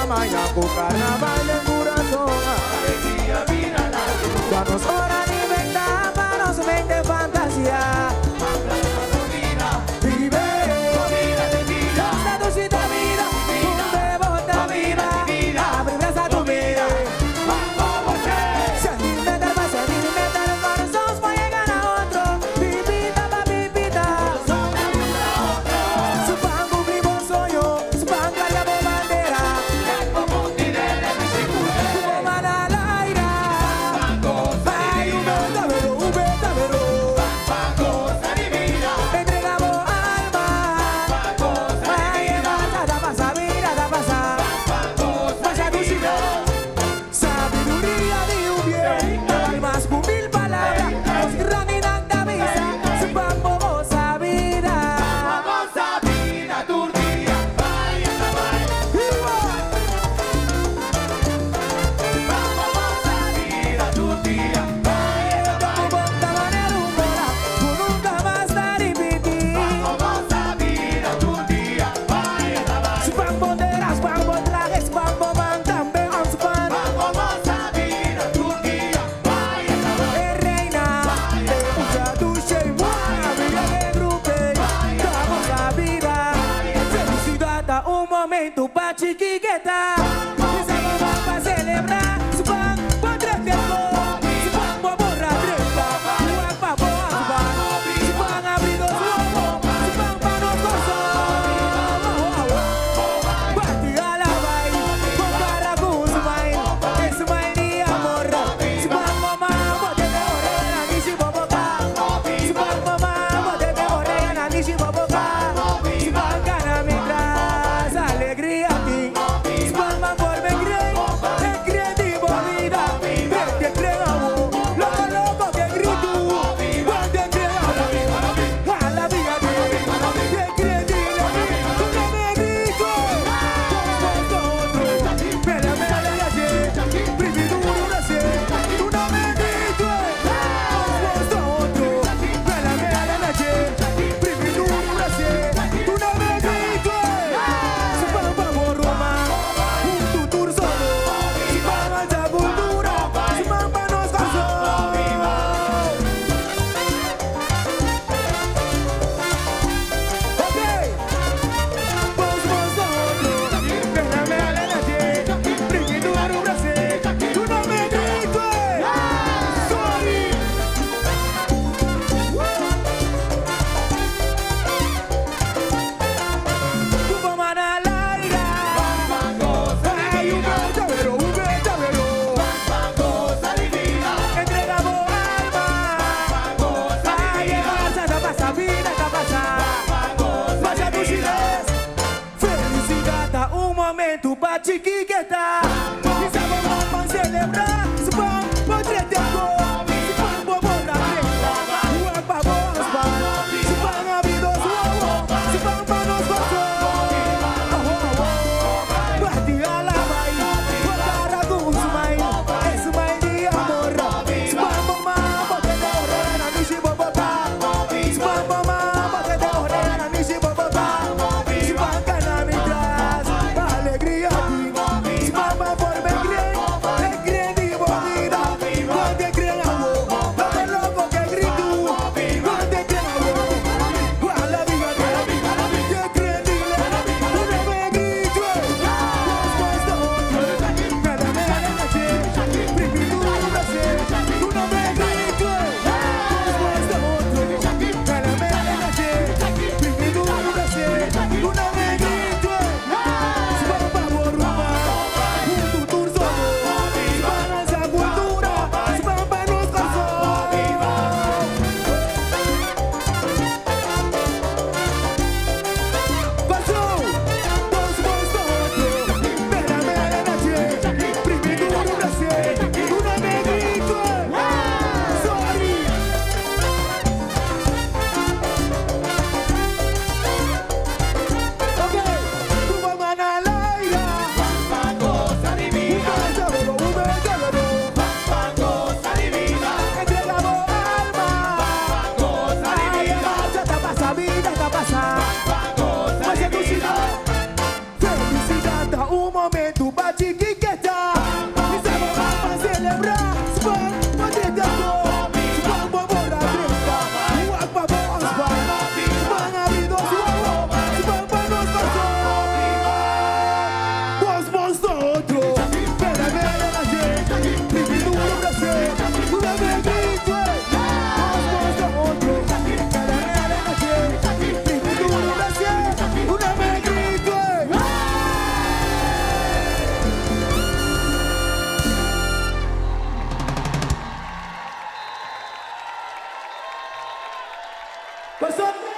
mañana con carnaval en corazón. Alegría, mira la luz. Cuando es hora de inventar, para nos mente fantasía. Vive, Comida de vida, esta dulcita vida, un bebota vida, abre brasa tu vida. Sentimental va a sentimental, el corazón va a llegar a otro. Pipita pa' pipita, su pan cumplimos sueño, su pan callamos bandera. Como van al aire, hay un verdadero. Entregamos alma, ay, da pasa, mira, da pasa. Vaya dulcidad, sabiduría de un bien, almas con mil palabras, los grandes da misa, su pan bobosa vida. Nunca más estar y pipi. Su pan banderas, pan trajes, pan boban, también su pan. Reina, usa tu shame, vida de grupo, damos la vida. Felicidad a un momento pa' chiquiqueta. Esa mamá pa' celebrar su pan, pa' tratearlo. Su pan pa' borrar treta, su pan pa' boar su pan. Su pan abrido su ojo, su pan pa' nos gozar. Bati a la baile, con cara con su baile, es su baile de amor. Su pan mamá, bote de orella, ni si boboca. Su pan mamá, bote de orella, ni si boboca. Su pan gana mientras alegría a ti. Su pan man por me creativo vida. Te entregamos, loco que grito. Te entregamos, a la vida te creativo. Tú no me grito, espérame a la calle, primero una sé. Tú no me grito, espérame a la calle, primero una sé. Tú no me grito, su pan por Roma, un tutur solo, su pan alta cultura, su pan pa' nos casó. Ok, vos nosotros, espérame a la calle, primero una sé. Tú no me grito, sorry. Tu mamá al aire, hay un verdadero. Entregamos alma, ay, da pasa, vida, da pasa. Vaya dulcidez, felicidad a un momento pa' chiquiqueta. Y sabemos pa' celebrar, su pan pa' tretearlo. Su pan pa' borrar treta, igual pa' vos pan. Su pan abrido su ojo, su pan pa' nos gozó. Bati a la baile, con cara con su baile, es su baile de amor. Su pan mamá, bote de orella, ni si boboca. Su pan mamá, bote de orella, ni si boboca. Su pan gana mientras alegría a ti. Su pan va por momento pra tiquiquetar. Isso é mamar pra celebrar. Spam, pode ter amor. Spam, bobo da treta. O água boas vai. Spam, abrindo sua roupa. Spam, pra nós passou. Os bons do outro. Pera, velha na gente. Vive no Brasil. Tudo é bem-vindo. Os bons do outro. Pera, velha na gente. Vive no Brasil. Tudo é bem-vindo. Gostou?